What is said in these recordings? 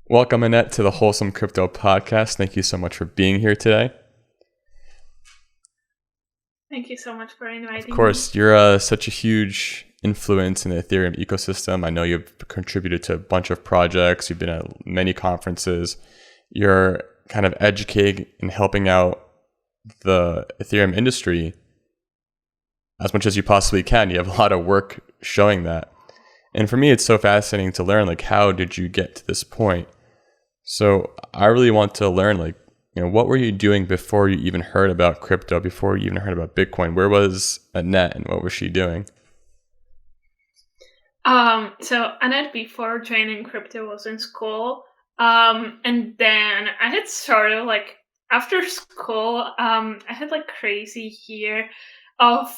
Welcome, Anett, to the Wholesome Crypto podcast. Thank you so much for being here today. Thank you so much for inviting me. Of course, you're such a huge influence in the Ethereum ecosystem. I know you've contributed to a bunch of projects. You've been at many conferences. You're kind of educating and helping out the Ethereum industry as much as you possibly can. You have a lot of work showing that. And for me, it's so fascinating to learn, how did you get to this point? So I really want to learn, what were you doing before you even heard about crypto, before you even heard about Bitcoin? Where was Anett and what was she doing? So Anett, before joining crypto, was in school. And then I had sort of after school, I had crazy year of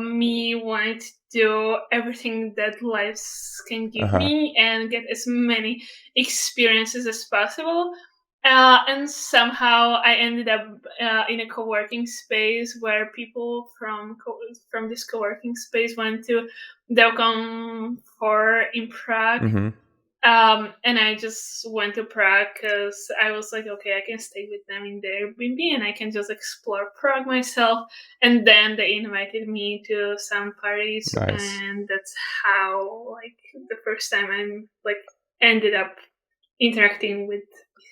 me wanting to do everything that life can give me and get as many experiences as possible. And somehow I ended up in a co-working space where people from this co-working space went to WholesomeCrypto in Prague. Mm-hmm. And I just went to Prague because I was like, okay, I can stay with them in their Airbnb and I can just explore Prague myself. And then they invited me to some parties. Nice. And that's how, the first time I ended up interacting with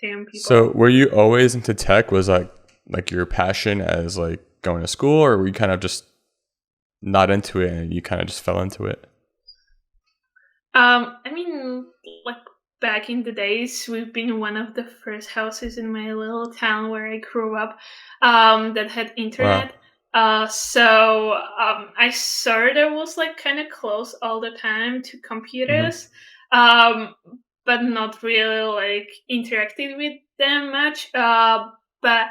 Ethereum people. So were you always into tech? Was like your passion as going to school, or were you kind of just not into it and you kind of just fell into it? Back in the days, we've been one of the first houses in my little town where I grew up that had internet. Wow. So I sort of was kind of close all the time to computers, but not really interacted with them much. But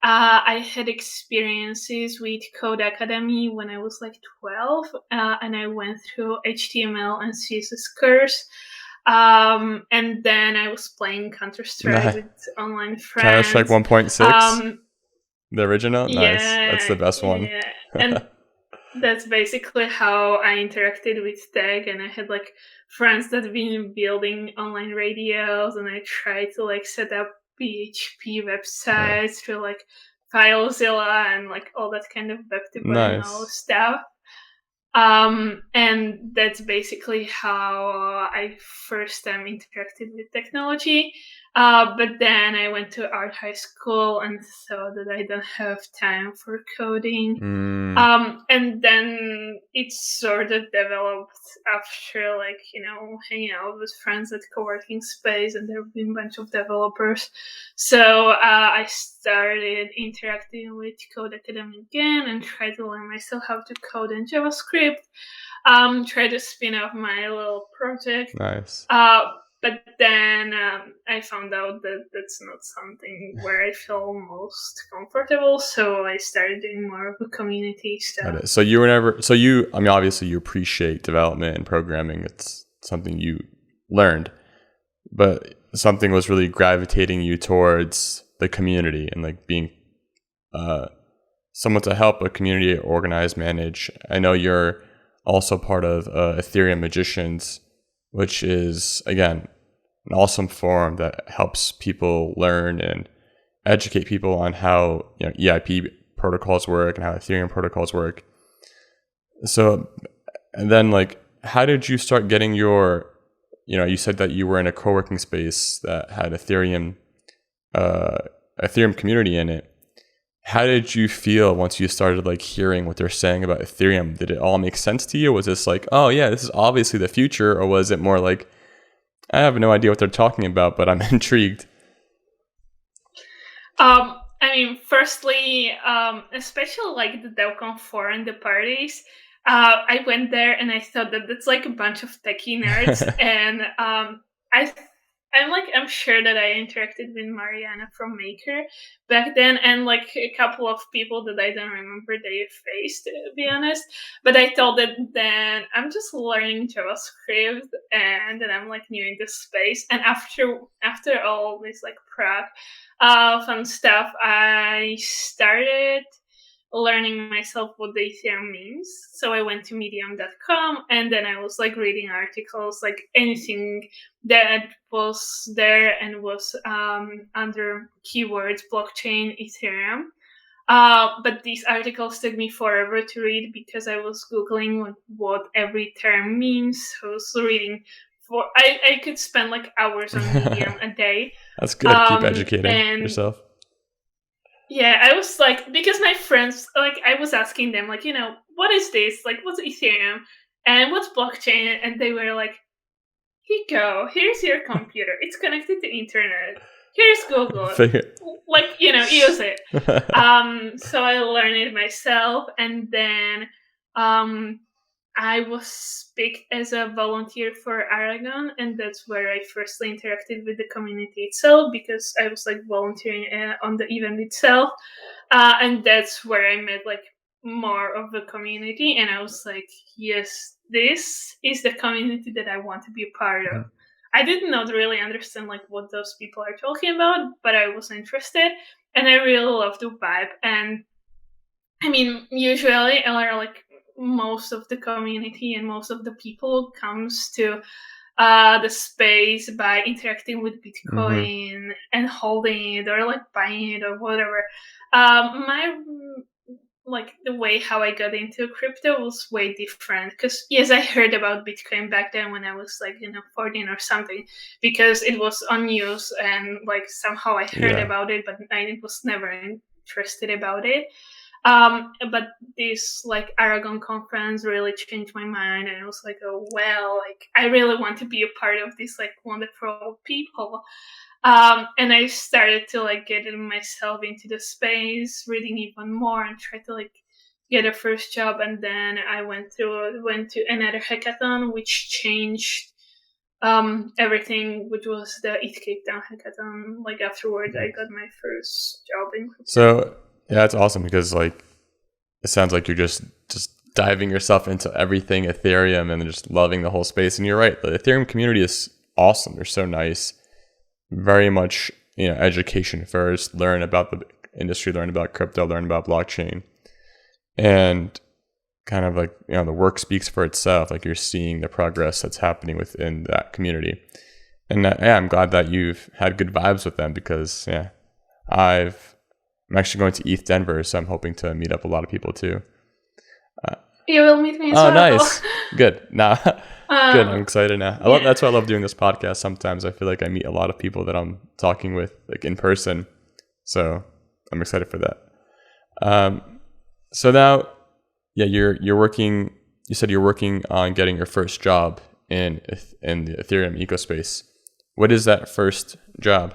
I had experiences with Code Academy when I was 12, and I went through HTML and CSS course. And then I was playing Counter-Strike with online friends. Counter-Strike 1.6? The original? Yeah, nice. That's the best one. Yeah. And that's basically how I interacted with tech. And I had friends that have been building online radios, and I tried to set up PHP websites through FileZilla and all that kind of web 2.0 stuff. And that's basically how I first time interacted with technology. But then I went to art high school and saw that I don't have time for coding. And then it sort of developed after hanging out with friends at co-working space, and there have been a bunch of developers. So I started interacting with Code Academy again and tried to learn myself how to code in JavaScript. Try to spin off my little project. Nice. But then I found out that that's not something where I feel most comfortable. So I started doing more of the community stuff. So obviously you appreciate development and programming. It's something you learned, but something was really gravitating you towards the community and being someone to help a community organize, manage. I know you're also part of Ethereum Magicians, which is, again, an awesome forum that helps people learn and educate people on how EIP protocols work and how Ethereum protocols work. So, and then how did you start getting your, you said that you were in a co-working space that had Ethereum community in it. How did you feel once you started hearing what they're saying about Ethereum? Did it all make sense to you? Was this oh yeah, this is obviously the future? Or was it more I have no idea what they're talking about, but I'm intrigued? Firstly, especially the DevCon 4 and the parties, I went there and I thought that that's a bunch of techie nerds. And I'm sure that I interacted with Mariana from Maker back then, and a couple of people that I don't remember their face, to be honest. But I thought that then I'm just learning JavaScript, and then I'm new in this space. And after all this Prague fun stuff, I started learning myself what the Ethereum means. So I went to medium.com, and then I was like reading articles, like anything that was there and was under keywords blockchain, Ethereum. But these articles took me forever to read because I was Googling what every term means. I was reading I could spend like hours on Medium a day. That's good. Keep educating yourself. Yeah, I was like, because my friends, like, I was asking them, like, what is this? Like, what's Ethereum? And what's blockchain? And they were like, here you go. Here's your computer. It's connected to internet. Here's Google. Like, use it. So I learned it myself. And then I was picked as a volunteer for Aragon, and that's where I firstly interacted with the community itself, because I was like volunteering on the event itself, and that's where I met like more of the community, and I was like, yes, this is the community that I want to be a part of. I did not really understand like what those people are talking about, but I was interested, and I really love the vibe. And I mean, usually, like, most of the community and most of the people comes to the space by interacting with Bitcoin and holding it or like buying it or whatever. The way how I got into crypto was way different, because yes, I heard about Bitcoin back then when I was like 14 or something, because it was on news and like somehow I heard about it, but I was never interested about it. But this like Aragon conference really changed my mind, and I was like, oh well, like I really want to be a part of this like wonderful people. And I started to like get myself into the space, reading even more, and try to like get a first job. And then I went to another hackathon, which changed everything, which was the Eat Cape Town hackathon. Like afterwards, I got my first job in crypto. So yeah, that's awesome, because like it sounds like you're just diving yourself into everything Ethereum and just loving the whole space. And you're right, the Ethereum community is awesome. They're so nice. Very much, education first. Learn about the industry, learn about crypto, learn about blockchain, and kind of like the work speaks for itself. Like you're seeing the progress that's happening within that community. And I'm glad that you've had good vibes with them, because I'm actually going to ETH Denver, so I'm hoping to meet up a lot of people too. You will meet me as well. Oh, nice. Good. Good. I'm excited now. That's why I love doing this podcast. Sometimes I feel like I meet a lot of people that I'm talking with like in person. So I'm excited for that. So now, you're working. You said you're working on getting your first job in the Ethereum ecospace. What is that first job?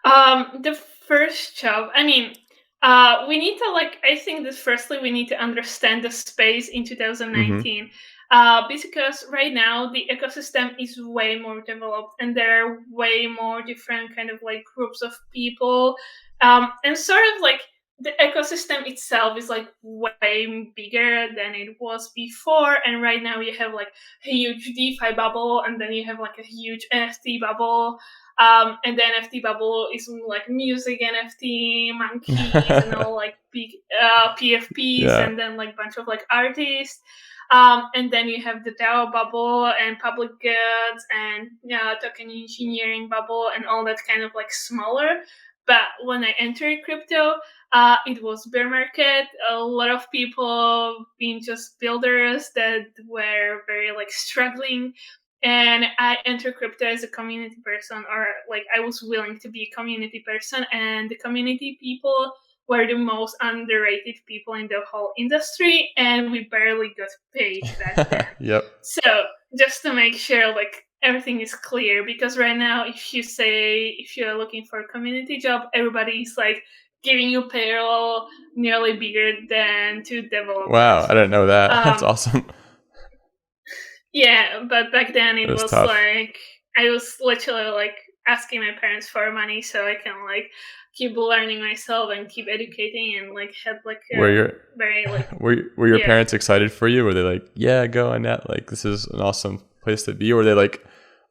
The first job, I mean, we need to I think that firstly we need to understand the space in 2019, because right now the ecosystem is way more developed, and there are way more different kind of like groups of people, and sort of like the ecosystem itself is like way bigger than it was before. And right now you have like a huge DeFi bubble, and then you have like a huge NFT bubble. And the NFT bubble is like music NFT, monkeys, and all like big PFPs, and then like bunch of like artists. And then you have the DAO bubble and public goods and token engineering bubble and all that kind of like smaller. But when I entered crypto, it was bear market. A lot of people being just builders that were very like struggling. And I entered crypto as a community person, or like I was willing to be a community person, and the community people were the most underrated people in the whole industry, and we barely got paid back then. Yep. So just to make sure like everything is clear, because right now if you're looking for a community job, everybody is like giving you payroll nearly bigger than to developers. Wow, I didn't know that. That's awesome. Yeah, but back then it was tough. like I was literally like asking my parents for money so I can like keep learning myself and keep educating, and like had like a very like were your parents excited for you? Were they like, yeah, go Anett, like this is an awesome place to be? Or were they like,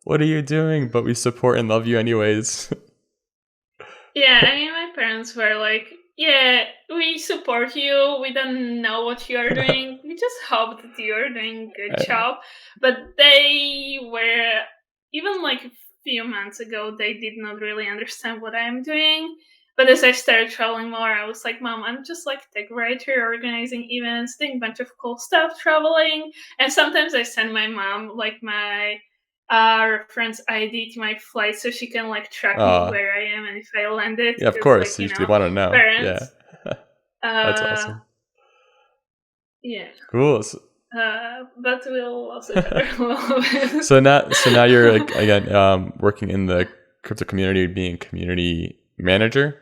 what are you doing? But we support and love you anyways. Yeah, I mean my parents were like, yeah, we support you. We don't know what you're doing. We just hope that you're doing a good job. But they were, even like a few months ago, they did not really understand what I'm doing. But as I started traveling more, I was like, Mom, I'm just like tech writer, organizing events, doing a bunch of cool stuff, traveling. And sometimes I send my mom like my reference ID to my flight so she can like track me Uh, where I am and if I landed. yeah, of Because course. like, You usually want to know. Yeah. parents. That's Uh, awesome. yeah. Cool. But we'll also cover a little bit. So now you're like, again working in the crypto community, being community manager.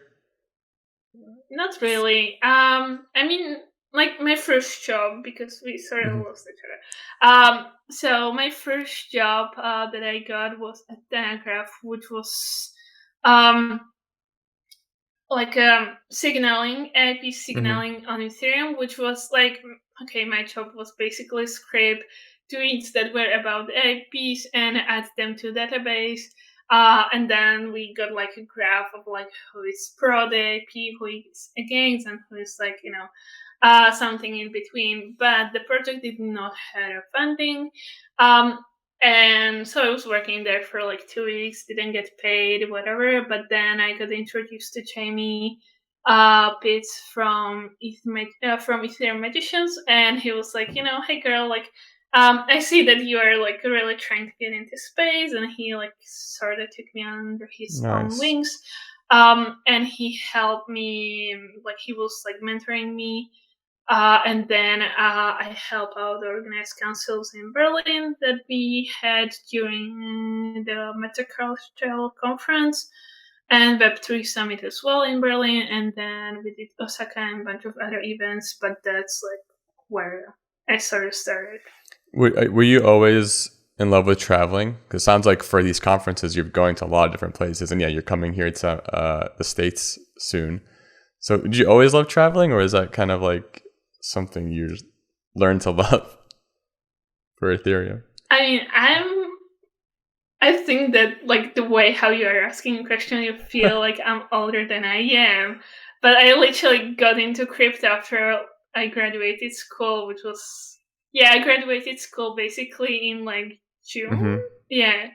Not really. I mean, like my first job, because we sort of lost each other. So my first job that I got was at Telegraph, which was um like signaling, IP signaling on Ethereum, which was like, okay, my job was basically scrape tweets that were about IPs and add them to database. And then we got like a graph of like who is pro the IP, who is against, and who is like, something in between. But the project did not have funding. Um, and so I was working there for like 2 weeks, didn't get paid, whatever. But then I got introduced to Jamie Pitts from Ethereum Magicians, and he was like, hey girl, like, I see that you are like really trying to get into space, and he like sort of took me under his own Nice. wings, and he helped me, like he was like mentoring me. And then I help out organize councils in Berlin that we had during the Metacultural Conference and Web3 Summit as well in Berlin. And then we did Osaka and a bunch of other events, but that's like where I sort of started. Were you always in love with traveling? Because it sounds like for these conferences, you're going to a lot of different places. And yeah, you're coming here to the States soon. So did you always love traveling, or is that kind of like something you learned to love for Ethereum? I mean, I think that like the way how you are asking a question, you feel like I'm older than I am. But I literally got into crypto after I graduated school, which was, I graduated school basically in like June. Yeah,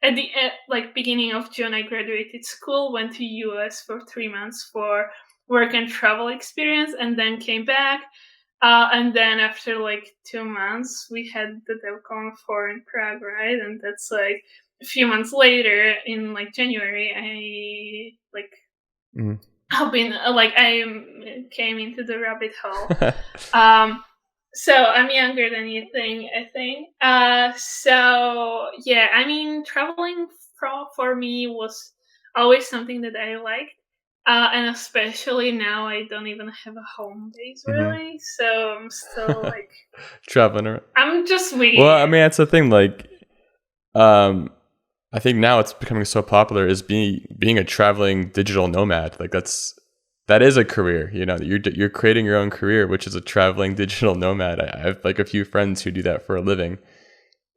at the like beginning of June, I graduated school, went to US for 3 months for work and travel experience, and then came back. And then after like 2 months, we had the DevCon 4 in Prague, right? And that's like a few months later, in like January, I like I've been like I came into the rabbit hole. So I'm younger than you think, I think. So yeah, I mean, traveling for me was always something that I liked. And especially now, I don't even have a home base really, so I'm still like traveling around. I'm just waiting. Well, I mean, that's the thing. Like, I think now it's becoming so popular is being a traveling digital nomad. Like that is a career. You're creating your own career, which is a traveling digital nomad. I have like a few friends who do that for a living,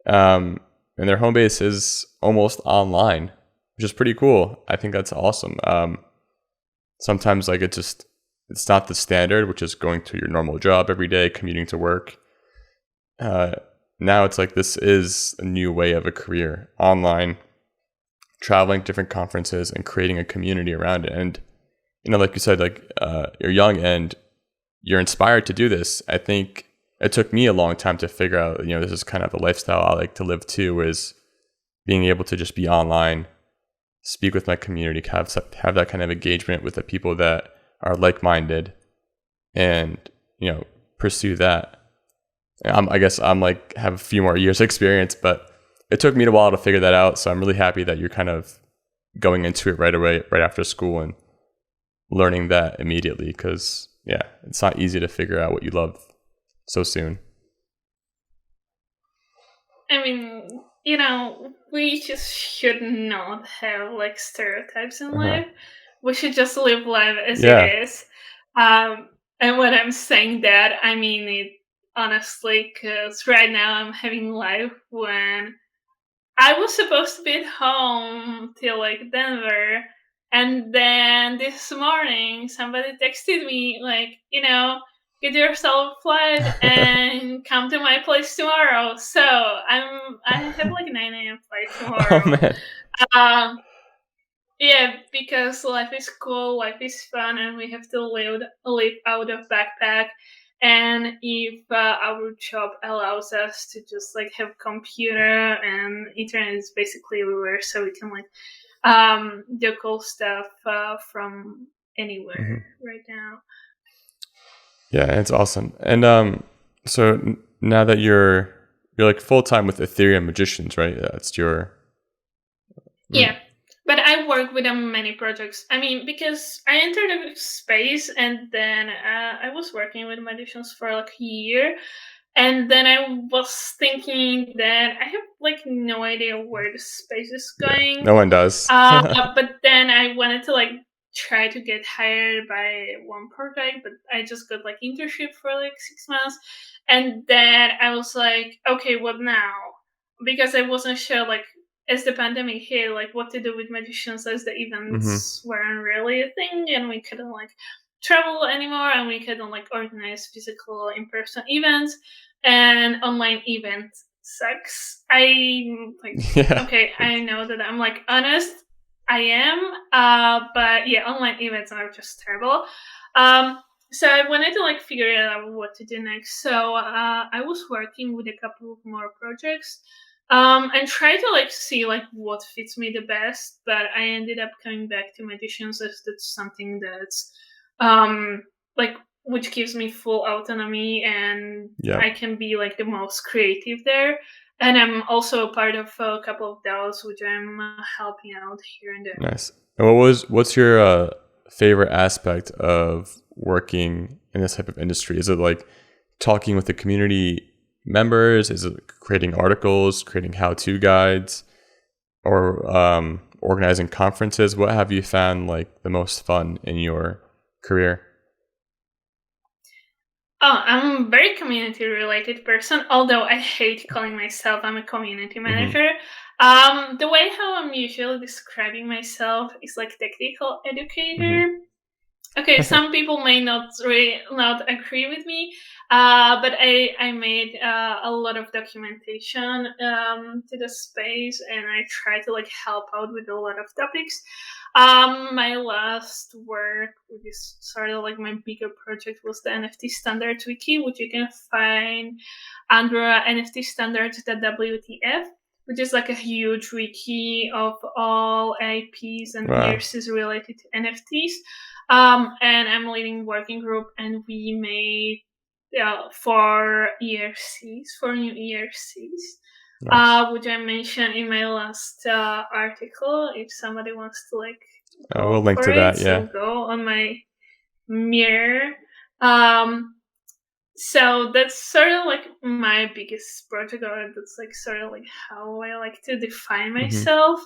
and their home base is almost online, which is pretty cool. I think that's awesome. Sometimes like it's not the standard, which is going to your normal job every day, commuting to work. Now it's like this is a new way of a career, online, traveling to different conferences and creating a community around it. And like you said, like you're young and you're inspired to do this. I think it took me a long time to figure out, this is kind of the lifestyle I like to live too, is being able to just be online, speak with my community, have that kind of engagement with the people that are like-minded, and pursue that. I guess I'm like have a few more years experience, but it took me a while to figure that out. So I'm really happy that you're kind of going into it right away, right after school, and learning that immediately, because it's not easy to figure out what you love so soon. I mean, we just should not have like stereotypes in life. We should just live life as it is. And when I'm saying that, I mean it honestly, because right now I'm having life when I was supposed to be at home till like Denver, And then this morning, somebody texted me like, get yourself a flight and come to my place tomorrow. So I have like 9 a.m. flight tomorrow. Oh man. Yeah, because life is cool, life is fun, and we have to live out of backpack. And if our job allows us to just like have computer and internet is basically everywhere, so we can like do cool stuff from anywhere right now. Yeah, it's awesome. And so now that you're like full time with Ethereum Magicians, right? That's your Yeah. But I work with many projects. I mean, because I entered a space and then I was working with magicians for like a year. And then I was thinking that I have like no idea where the space is going. Yeah, no one does. But then I wanted to like try to get hired by one project, but I just got like internship for like 6 months. And then I was like, okay, what now? Because I wasn't sure like as the pandemic hit, like what to do with magicians as the events weren't really a thing and we couldn't like travel anymore and we couldn't like organize physical in-person events and online events sucks. Okay, I know that I'm like honest, I am, but yeah, online events are just terrible. So I wanted to like figure out what to do next. So I was working with a couple of more projects and try to like see like what fits me the best, but I ended up coming back to magicians as that's something that's like which gives me full autonomy and I can be like the most creative there. And I'm also a part of a couple of DAOs which I'm helping out here and there. Nice. And what's your favorite aspect of working in this type of industry? Is it like talking with the community members? Is it creating articles, creating how-to guides, or organizing conferences? What have you found like the most fun in your career? Oh, I'm a very community-related person, although I hate calling myself I'm a community manager. The way how I'm usually describing myself is like technical educator. Okay, some people may not agree with me, but I made a lot of documentation to the space, and I try to like help out with a lot of topics. My last work, which is sort of like my bigger project, was the Nft Standards Wiki, which you can find under Nft Standards.wtf, which is like a huge wiki of all IPs and ERCs related to NFTs. And I'm leading working group, and we made 4 ERCs, 4 new ERCs, which I mentioned in my last article. If somebody wants to like, we'll link to that. So go on my mirror. So that's sort of like my biggest project, or that's like sort of like how I like to define myself.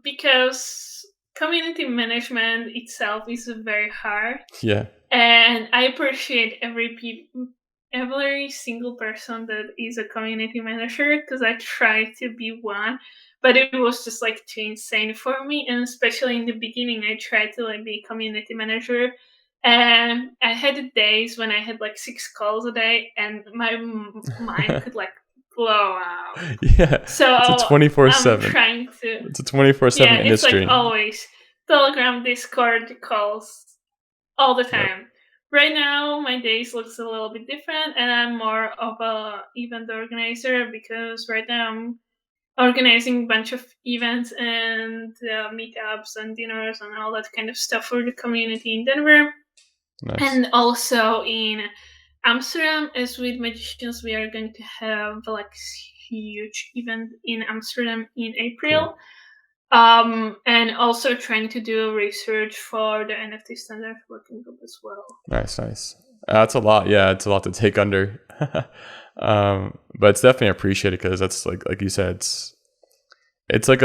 Because community management itself is very hard. Yeah. And I appreciate every single person that is a community manager, because I try to be one, but it was just like too insane for me. And especially in the beginning, I tried to like be a community manager, and I had days when I had like 6 calls a day, and my mind could like blow out. Yeah. So it's a 24/7. I'm trying to. It's a 24/7 industry. It's like always Telegram, Discord calls all the time. Yep. Right now, my days looks a little bit different, and I'm more of a event organizer, because right now I'm organizing a bunch of events and meetups and dinners and all that kind of stuff for the community in Denver. Nice. And also in Amsterdam, as with magicians, we are going to have like huge event in Amsterdam in April. Cool. And also trying to do research for the Nft Standards working group as well. Nice. That's a lot. Yeah, it's a lot to take under. But it's definitely appreciated, because that's like you said, it's like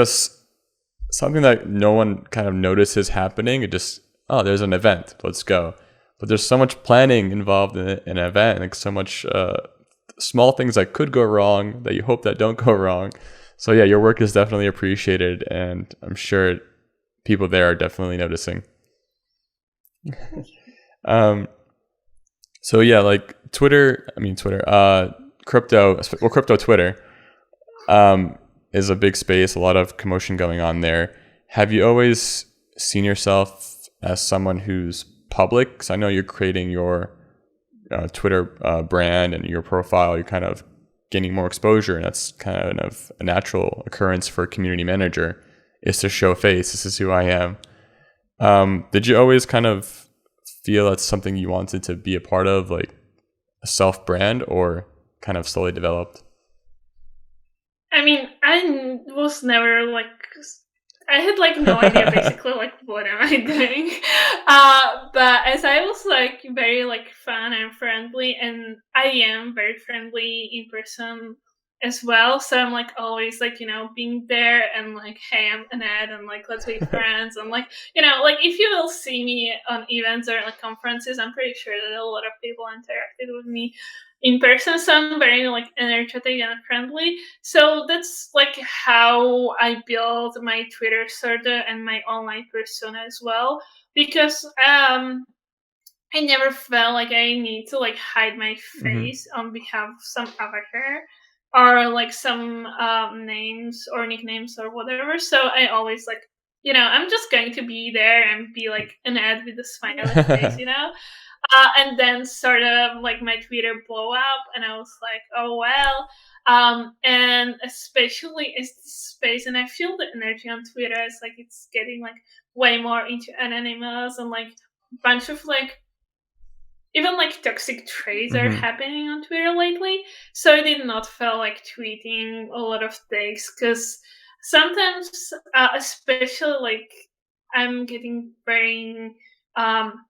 something that no one kind of notices happening. It just, there's an event, let's go. But there's so much planning involved in an event, like so much small things that could go wrong that you hope that don't go wrong. So yeah, your work is definitely appreciated, and I'm sure people there are definitely noticing. So yeah, like crypto Twitter is a big space, a lot of commotion going on there. Have you always seen yourself as someone who's public? Because I know you're creating your Twitter brand and your profile, you're kind of gaining more exposure, and that's kind of a natural occurrence for a community manager, is to show face. This is who I am. Did you always kind of feel that's something you wanted to be a part of, like a self-brand, or kind of slowly developed? I mean, I was never like, I had like no idea basically like what am I doing. But as I was like very like fun and friendly, and I am very friendly in person as well. So I'm like always like, being there and like, hey, I'm Anett, and like let's be friends. And like, like if you will see me on events or like conferences, I'm pretty sure that a lot of people interacted with me in person. So I'm very like energetic and friendly. So that's like how I built my Twitter sorta and my online persona as well. Because I never felt like I need to like hide my face on behalf of some avatar or like some names or nicknames or whatever. So I always like, I'm just going to be there and be like an ad with a smiley face, and then sort of like my Twitter blow up, and I was like, oh well. And especially as this space, and I feel the energy on Twitter is like it's getting like way more into anonymous, and like a bunch of like even like toxic traits are happening on Twitter lately. So I did not feel like tweeting a lot of things, because sometimes, especially like I'm getting very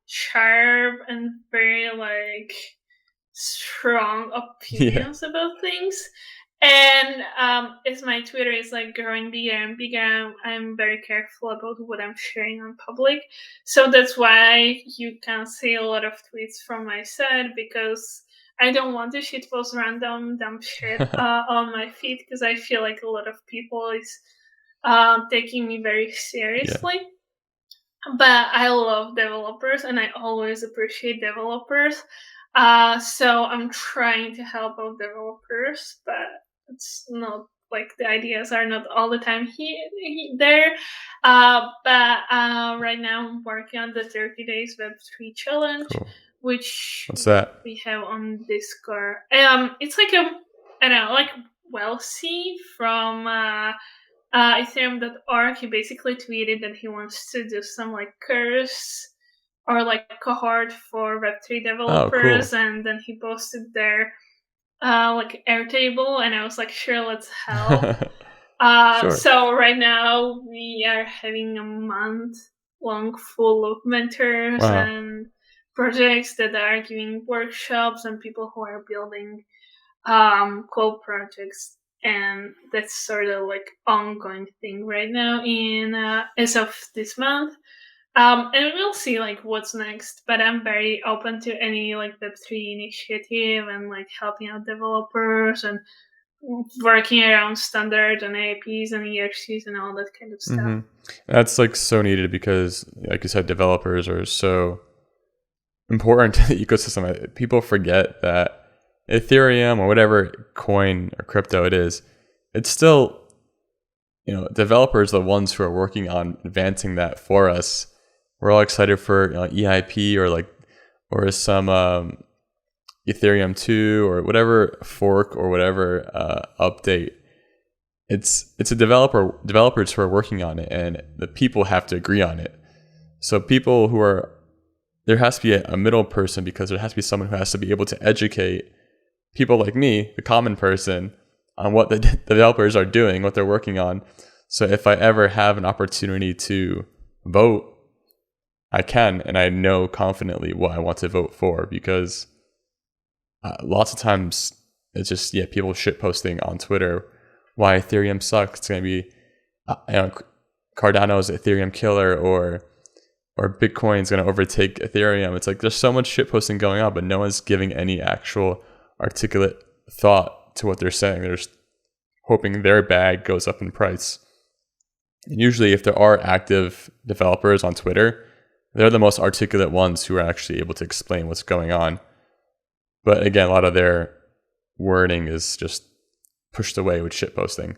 sharp and very like strong opinions about things. And as my Twitter is like growing bigger and bigger, I'm very careful about what I'm sharing on public. So that's why you can see a lot of tweets from my side, because I don't want to shitpost random dumb shit on my feed, because I feel like a lot of people is taking me very seriously. Yeah. But I love developers, and I always appreciate developers. So I'm trying to help out developers, but it's not like the ideas are not all the time there. But right now I'm working on the 30 days Web3 challenge, which we have on Discord. It's like like Wellsy from Ethereum.org. He basically tweeted that he wants to do some like course or like cohort for Web3 developers, and then he posted their like Airtable, and I was like, sure, let's help. Sure. So right now we are having a month-long full of mentors and projects that are giving workshops and people who are building cool projects, and that's sort of like ongoing thing right now in as of this month. And we'll see like what's next, but I'm very open to any like Web3 initiative and like helping out developers and working around standards and APIs and ERCs and all that kind of stuff. That's like so needed, because like you said, developers are so important to the ecosystem. People forget that Ethereum or whatever coin or crypto it is, it's still, developers are the ones who are working on advancing that for us. We're all excited for EIP or some Ethereum 2 or whatever fork or whatever update. It's a developers who are working on it, and the people have to agree on it. So there has to be a middle person, because there has to be someone who has to be able to educate people like me, the common person, on what the developers are doing, what they're working on. So if I ever have an opportunity to vote, I can, and I know confidently what I want to vote for, because lots of times it's just, people shit posting on Twitter why Ethereum sucks. It's going to be Cardano's Ethereum killer, or Bitcoin's going to overtake Ethereum. It's like there's so much shit posting going on, but no one's giving any actual articulate thought to what they're saying. They're just hoping their bag goes up in price. And usually if there are active developers on Twitter, they're the most articulate ones who are actually able to explain what's going on. But again, a lot of their wording is just pushed away with shitposting.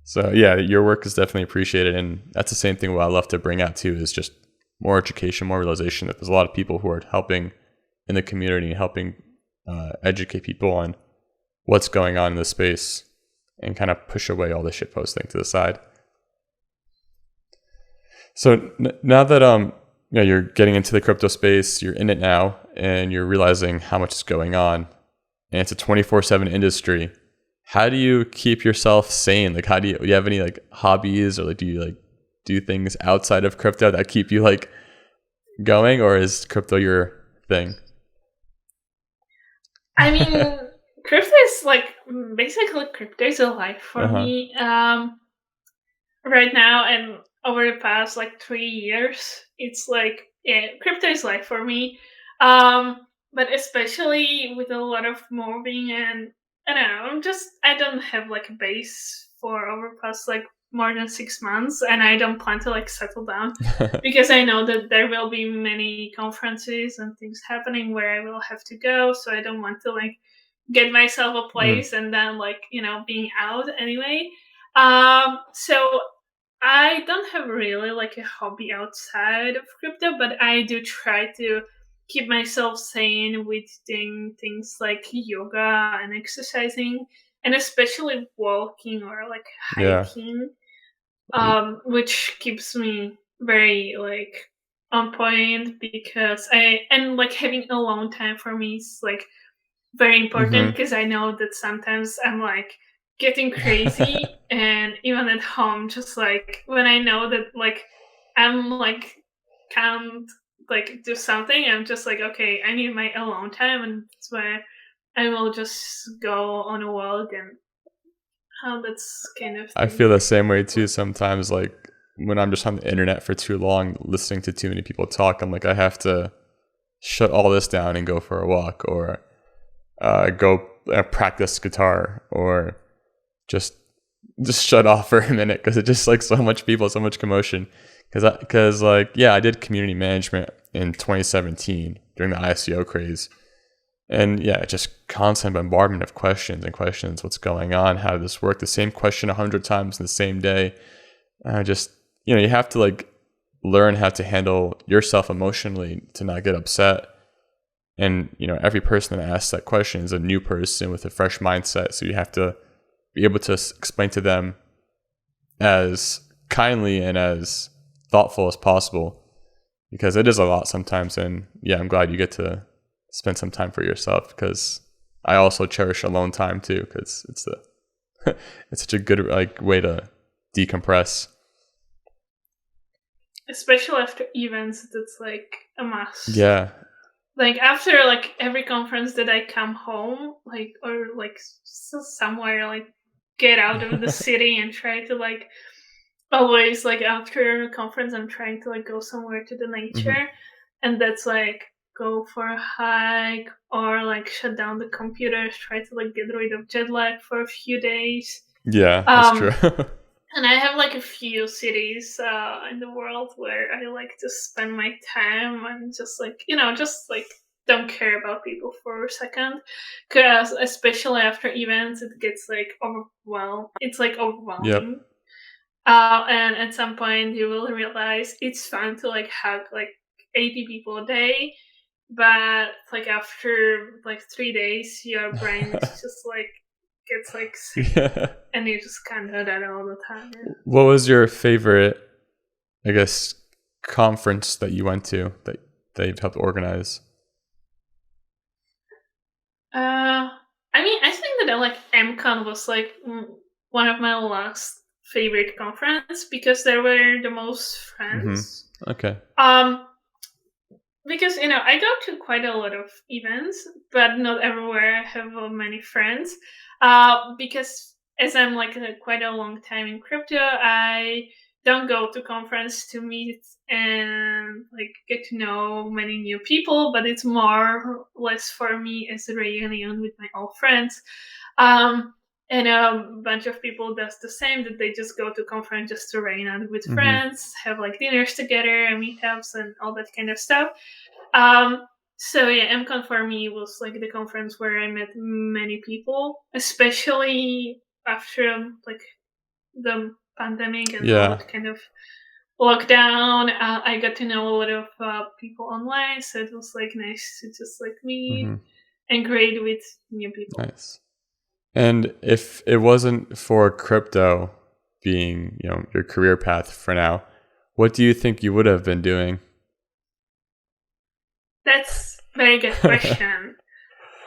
So yeah, your work is definitely appreciated. And that's the same thing what I love to bring out too, is just more education, more realization that there's a lot of people who are helping in the community, helping educate people on what's going on in the space and kind of push away all the shitposting to the side. So now that you're getting into the crypto space, you're in it now, and you're realizing how much is going on, and it's a 24/7 industry. How do you keep yourself sane? Like, how do you have any like hobbies, or like do you like do things outside of crypto that keep you like going, or is crypto your thing? I mean, crypto is like basically crypto is a life for me right now, and over the past like 3 years, it's like crypto is life for me. But especially with a lot of moving, and I don't know, I don't have like a base for over past like more than 6 months, and I don't plan to like settle down because I know that there will be many conferences and things happening where I will have to go, so I don't want to like get myself a place and then like, you know, being out anyway. So I don't have really like a hobby outside of crypto, but I do try to keep myself sane with doing things like yoga and exercising, and especially walking or like hiking, which keeps me very like on point, because like having alone time for me is like very important, because I know that sometimes I'm like getting crazy and even at home, just like when I know that like I'm like can't like do something, I'm just like, okay, I need my alone time, and that's where I will just go on a walk, and that's kind of thing. I feel the same way too sometimes. Like when I'm just on the internet for too long, listening to too many people talk, I'm like, I have to shut all this down and go for a walk, or go practice guitar, or just shut off for a minute, because it's just like so much people, so much commotion. Because like, yeah, I did community management in 2017 during the ICO craze, and yeah, just constant bombardment of questions and questions. What's going on? How did this work? The same question 100 times in the same day. Just, you know, you have to like learn how to handle yourself emotionally to not get upset. And, you know, every person that asks that question is a new person with a fresh mindset. So you have to be able to explain to them as kindly and as thoughtful as possible, because it is a lot sometimes. And yeah, I'm glad you get to spend some time for yourself, because I also cherish alone time too, because it's it's such a good like way to decompress. Especially after events, that's like a must. Yeah. Like after like every conference that I come home, like, or like somewhere, like get out of the city and try to like always like after a conference, I'm trying to like go somewhere to the nature, and that's like go for a hike or like shut down the computers, try to like get rid of jet lag for a few days. Yeah, that's true. And I have like a few cities in the world where I like to spend my time and just like, you know, just like don't care about people for a second, because especially after events, it gets like overwhelmed. It's like overwhelming. Yep. And at some point you will realize it's fun to like hug like 80 people a day, but like after like 3 days, your brain is just like gets like sick, and you just can't do that all the time. What was your favorite, I guess, conference that you went to that you've helped organize? I mean, I think that like MCon was like one of my last favorite conference, because there were the most friends. Okay. Because, you know, I go to quite a lot of events, but not everywhere I have many friends. Because as I'm like quite a long time in crypto, I don't go to conference to meet and like get to know many new people, but it's more or less for me as a reunion with my old friends. And a bunch of people does the same, that they just go to conference just to hang out with friends, have like dinners together and meetups and all that kind of stuff. So yeah, MCon for me was like the conference where I met many people, especially after like the pandemic and all that kind of lockdown. I got to know a lot of people online, so it was like nice to just like meet and grade with new people. Nice. And if it wasn't for crypto being, your career path for now, what do you think you would have been doing? That's a very good question.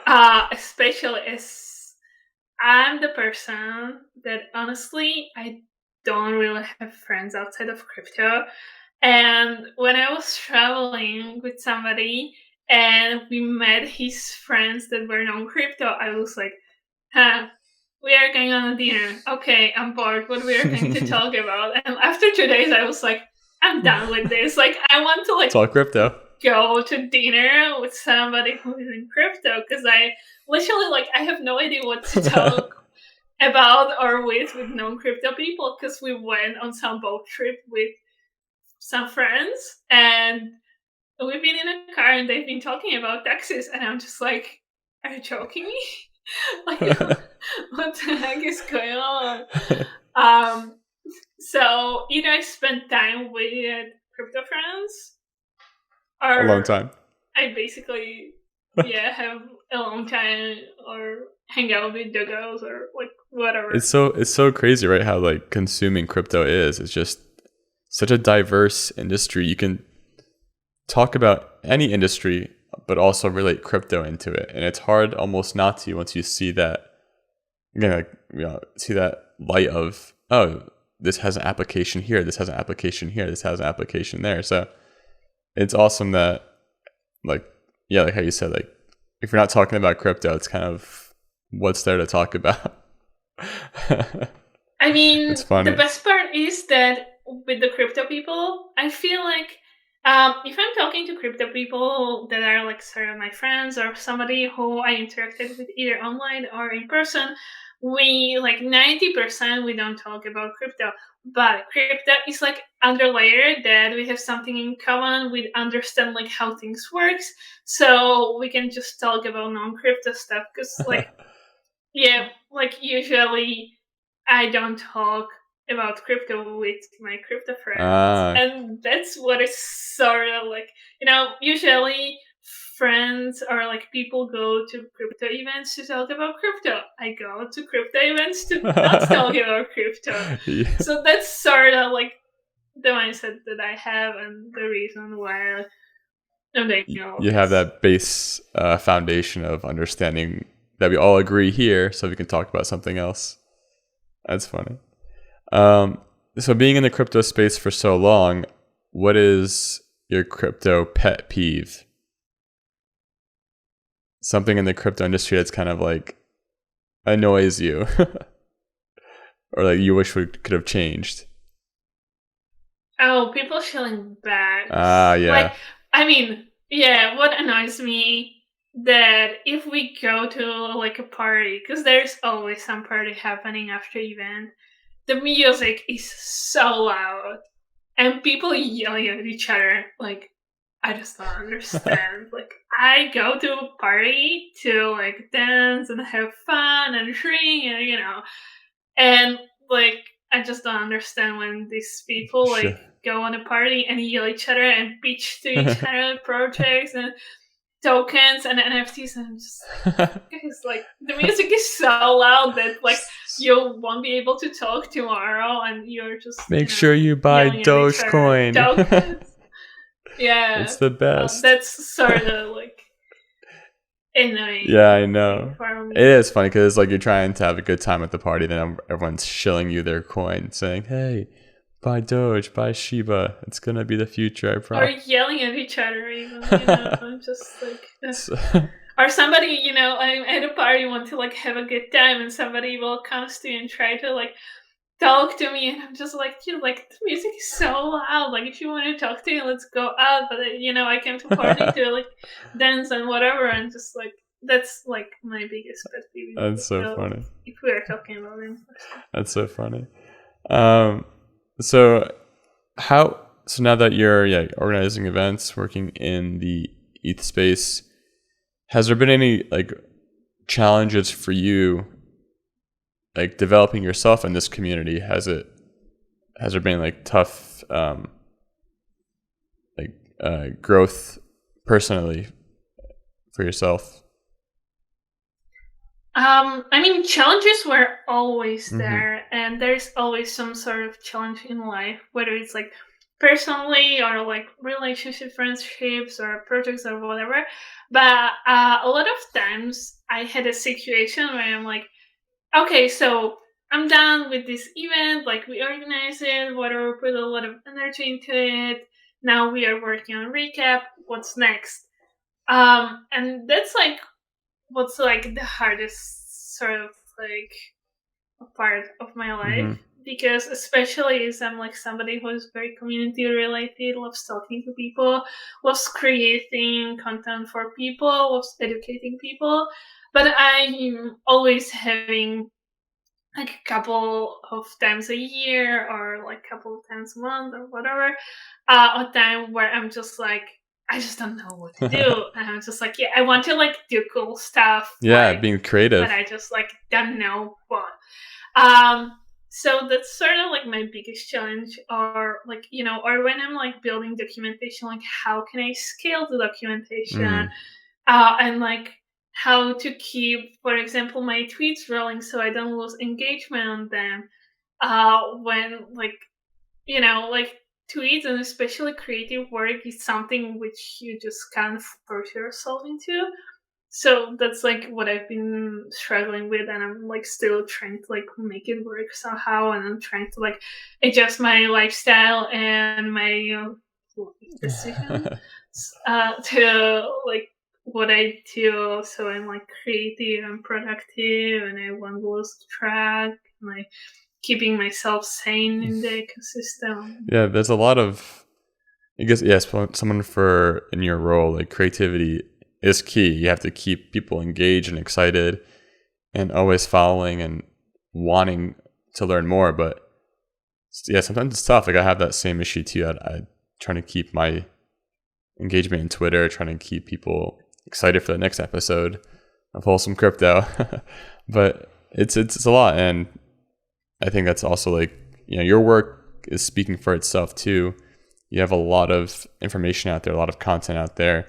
Especially as I'm the person that honestly, I don't really have friends outside of crypto. And when I was traveling with somebody and we met his friends that were non-crypto, I was like, we are going on a dinner. Okay, I'm bored. What we are going to talk about? And after 2 days, I was like, I'm done with this. Like, I want to talk crypto. Go to dinner with somebody who is in crypto, because I literally I have no idea what to talk about or with non-crypto people, because we went on some boat trip with some friends and we've been in a car and they've been talking about taxes and I'm just like, are you joking me? Like, what the heck is going on? So either I spend time with crypto friends, or a long time. I basically have a long time, or hang out with the girls, or like whatever. It's so crazy, right? How like consuming crypto is. It's just such a diverse industry. You can talk about any industry, but also relate crypto into it, and it's hard almost not to once you see that. Again, see that light of, oh, this has an application here, this has an application here, this has an application there. So it's awesome that, like how you said, like if you're not talking about crypto, it's kind of what's there to talk about. I mean, it's funny. The best part is that with the crypto people, I feel like if I'm talking to crypto people that are like sort of my friends or somebody who I interacted with either online or in person, we 90% we don't talk about crypto, but crypto is like underlayer that we have something in common. We understand how things works, so we can just talk about non-crypto stuff, because usually I don't talk about crypto with my crypto friends, and that's what is sort of usually friends or people go to crypto events to talk about crypto. I go to crypto events to not talk about crypto. Yeah. So that's sort of the mindset that I have, and the reason why you have that base foundation of understanding that we all agree here, so we can talk about something else. That's funny. So being in the crypto space for so long, what is your crypto pet peeve? Something in the crypto industry that's kind of annoys you or you wish could have changed. Oh, people feeling bad. Yeah. What annoys me, that if we go to a party, because there's always some party happening after event, the music is so loud and people yelling at each other. I just don't understand. I go to a party to dance and have fun and drink and I just don't understand when these people go on a party and yell at each other and pitch to each other projects and tokens and NFTs, and I'm just guys, the music is so loud that you won't be able to talk tomorrow, and you're just make sure you buy Dogecoin. Yeah, it's the best. That's sort of annoying. Yeah, I know. It is funny because you're trying to have a good time at the party, then everyone's shilling you their coin, saying, "Hey, buy Doge, buy Shiba. It's gonna be the future, I promise." Or yelling at each other, even. I'm just or somebody, I'm at a party, want to have a good time, and somebody will come to you and try to talk to me, and I'm just the music is so loud. If you want to talk to me, let's go out. But I came to party to dance and whatever, and just that's like my biggest pet peeve. That's so funny. If we are talking about influencers. That's so funny. So now that you're organizing events, working in the ETH space, has there been any like challenges for you, like developing yourself in this community? Has there been like tough growth personally for yourself? I mean, challenges were always there, and there's always some sort of challenge in life, whether it's like personally or like relationship, friendships, or projects or whatever. But a lot of times I had a situation where I'm like, okay, so I'm done with this event, like we organized it, whatever, put a lot of energy into it. Now we are working on recap. What's next? And that's like what's like the hardest sort of like part of my life, because especially as I'm like somebody who is very community related, loves talking to people, loves creating content for people, loves educating people, but I'm always having like a couple of times a year or like a couple of times a month or whatever, a time where I'm just like, I just don't know what to do. And I'm just like, yeah, I want to like do cool stuff. Yeah, like, being creative. But I just like don't know what. So that's sort of like my biggest challenge, or like, you know, or when I'm like building documentation, like how can I scale the documentation? And like how to keep, for example, my tweets rolling so I don't lose engagement on them. When like, you know, like tweets and especially creative work is something which you just can't force yourself into. So that's like what I've been struggling with, and I'm like still trying to like make it work somehow, and I'm trying to like adjust my lifestyle and my decision to like what I do, so I'm like creative and productive, and I won't lose track, and like keeping myself sane in the ecosystem. Yeah, there's a lot of, I guess, yes, someone for in your role, like creativity is key. You have to keep people engaged and excited and always following and wanting to learn more. But yeah, sometimes it's tough. Like I have that same issue too. I trying to keep my engagement in Twitter, trying to keep people excited for the next episode of Wholesome Crypto. But it's a lot. And I think that's also like, you know, your work is speaking for itself too. You have a lot of information out there, a lot of content out there,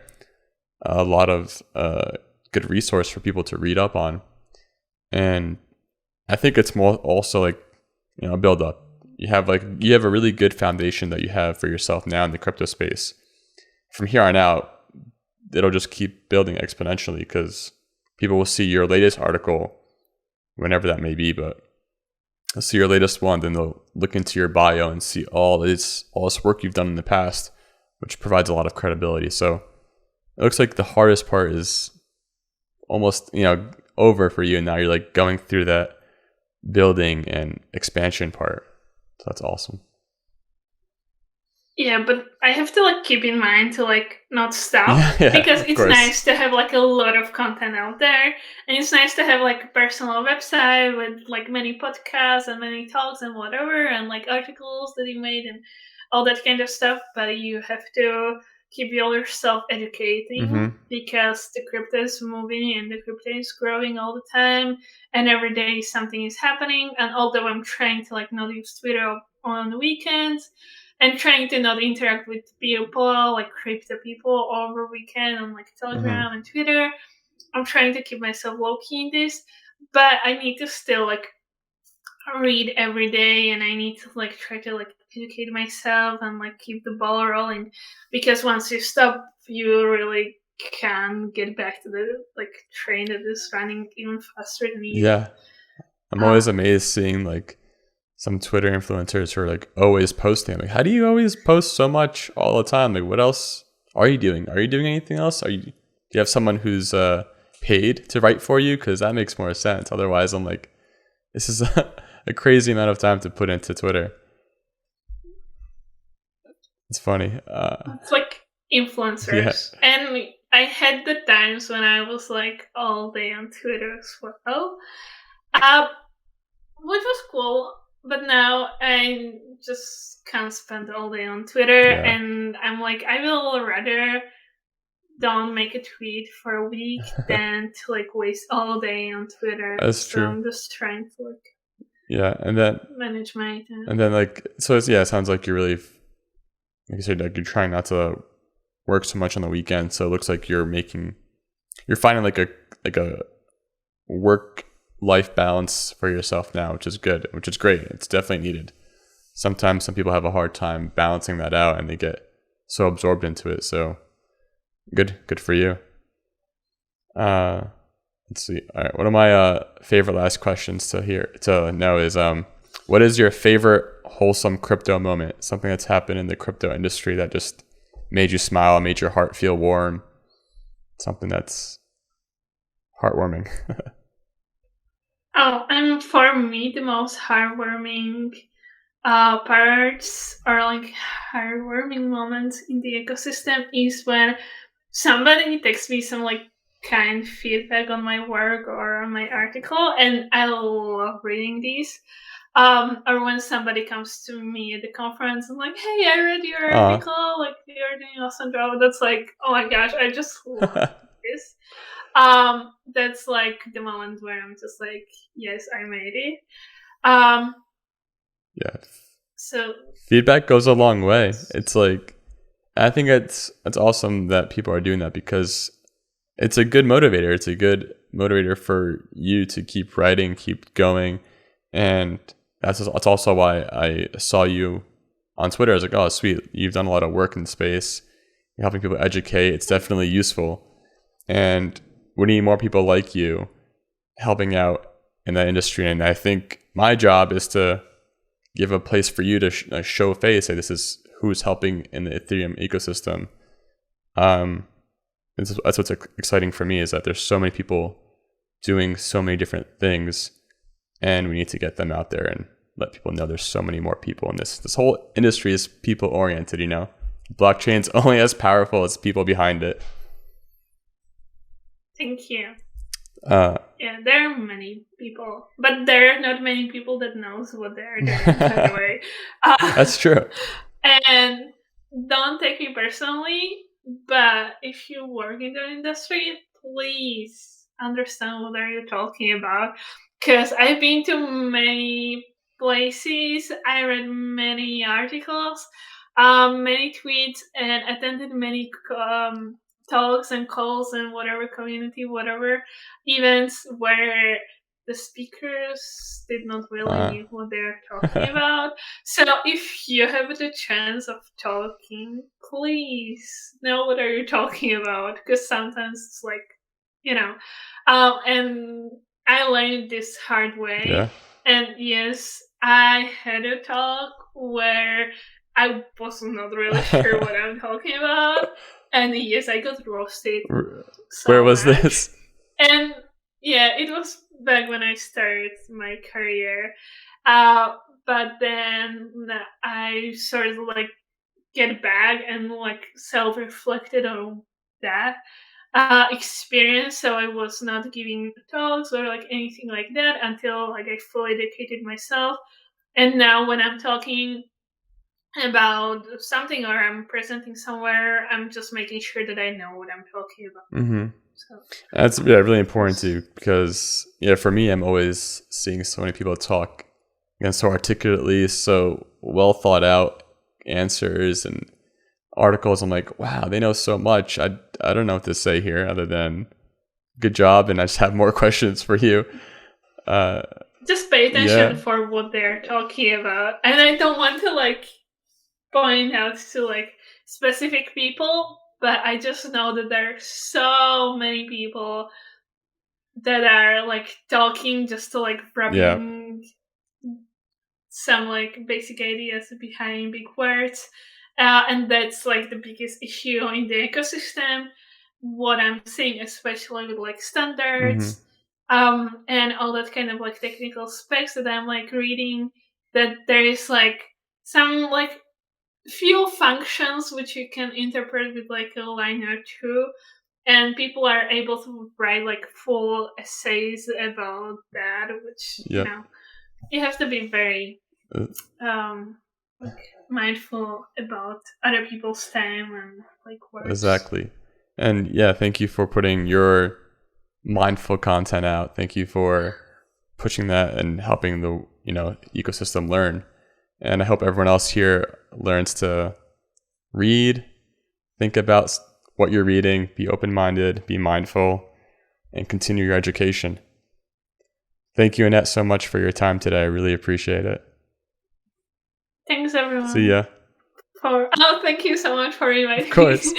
a lot of good resource for people to read up on. And I think it's more also like, you know, build up. You have a really good foundation that you have for yourself now in the crypto space. From here on out, it'll just keep building exponentially because people will see your latest article, whenever that may be, but they'll see your latest one, then they'll look into your bio and see all this work you've done in the past, which provides a lot of credibility. So it looks like the hardest part is almost, you know, over for you, and now you're like going through that building and expansion part. So that's awesome. Yeah, but I have to like keep in mind to like not stop because it's nice to have like a lot of content out there, and it's nice to have like a personal website with like many podcasts and many talks and whatever, and like articles that you made and all that kind of stuff. But you have to keep yourself educating because the crypto is moving and the crypto is growing all the time, and every day something is happening. And although I'm trying to like not use Twitter on the weekends and trying to not interact with people, like crypto people over weekend on like Telegram and Twitter, I'm trying to keep myself low-key in this, but I need to still like read every day, and I need to like try to like educate myself and like keep the ball rolling, because once you stop, you really can get back to the like train that is running even faster than you. Yeah, I'm always amazed seeing like some Twitter influencers who are like always posting. Like, how do you always post so much all the time? Like, what else are you doing? Are you doing anything else? Do you have someone who's paid to write for you? Because that makes more sense. Otherwise, I'm like, this is a crazy amount of time to put into Twitter. It's funny. It's like influencers. And I had the times when I was like all day on Twitter as well, which was cool. But now I just can't spend all day on Twitter, and I'm like, I will rather don't make a tweet for a week than to like waste all day on Twitter. That's true. I'm just trying to like and then manage my time. And then like so it's, it sounds like you're really, like you said, like you're trying not to work so much on the weekend. So it looks like you're finding like a work life balance for yourself now, which is good, which is great. It's definitely needed. Sometimes some people have a hard time balancing that out and they get so absorbed into it. So good for you. Let's see. All right. One of my favorite last questions to know is what is your favorite wholesome crypto moment? Something that's happened in the crypto industry that just made you smile, made your heart feel warm. Something that's heartwarming. And for me, the most heartwarming parts or like heartwarming moments in the ecosystem is when somebody texts me some like kind feedback on my work or on my article, and I love reading these. Or when somebody comes to me at the conference and like, hey, I read your article, like you're doing an awesome job. That's like, oh my gosh, I just love this. That's like the moment where I'm just like, yes, I made it. So feedback goes a long way. It's like, I think it's awesome that people are doing that because it's a good motivator. It's a good motivator for you to keep writing, keep going. And that's also why I saw you on Twitter. I was like, oh, sweet. You've done a lot of work in the space. You're helping people educate. It's definitely useful. And we need more people like you helping out in that industry. And I think my job is to give a place for you to show face, say this is who's helping in the Ethereum ecosystem. That's what's exciting for me, is that there's so many people doing so many different things, and we need to get them out there and let people know there's so many more people in this. This whole industry is people oriented, Blockchain's only as powerful as people behind it. Thank you. Yeah, there are many people, but there are not many people that knows what they're doing, by the way. That's true. And don't take me personally, but if you work in the industry, please understand what are you talking about. Because I've been to many places, I read many articles, many tweets, and attended many talks and calls and whatever community, whatever events where the speakers did not really know what they're talking about. So if you have the chance of talking, please know what are you talking about, because sometimes it's like, and I learned this hard way. Yeah. And yes, I had a talk where I was not really sure what I'm talking about. And yes, I got roasted. Where was this? And yeah, it was back when I started my career. But then I sort of like get back and like self-reflected on that experience. So I was not giving talks or like anything like that until like I fully dedicated myself. And now when I'm talking about something or I'm presenting somewhere, I'm just making sure that I know what I'm talking about. Mm-hmm. So that's really important too, because for me, I'm always seeing so many people talk so articulately, so well thought out answers and articles. I'm like, wow, they know so much. I don't know what to say here other than good job, and I just have more questions for you. Just pay attention for what they're talking about, and I don't want to like point out to like specific people, but I just know that there are so many people that are like talking just to like rubbing some like basic ideas behind big words, and that's like the biggest issue in the ecosystem. What I'm seeing, especially with like standards, and all that kind of like technical specs that I'm like reading, that there is like some like few functions which you can interpret with like a line or two, and people are able to write like full essays about that, which Yep. You have to be very like mindful about other people's time and like words. Exactly. And yeah, thank you for putting your mindful content out. Thank you for pushing that and helping the ecosystem learn. And I hope everyone else here learns to read, think about what you're reading, be open-minded, be mindful, and continue your education. Thank you, Anett, so much for your time today. I really appreciate it. Thanks, everyone. See ya. Thank you so much for inviting me. Of course.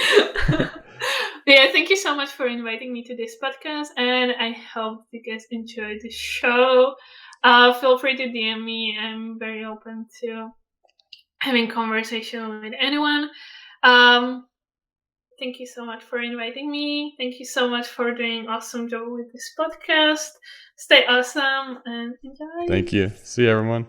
Yeah, thank you so much for inviting me to this podcast, and I hope you guys enjoyed the show. Feel free to DM me. I'm very open to having conversation with anyone. Thank you so much for inviting me. Thank you so much for doing an awesome job with this podcast. Stay awesome and enjoy. Thank you. See you, everyone.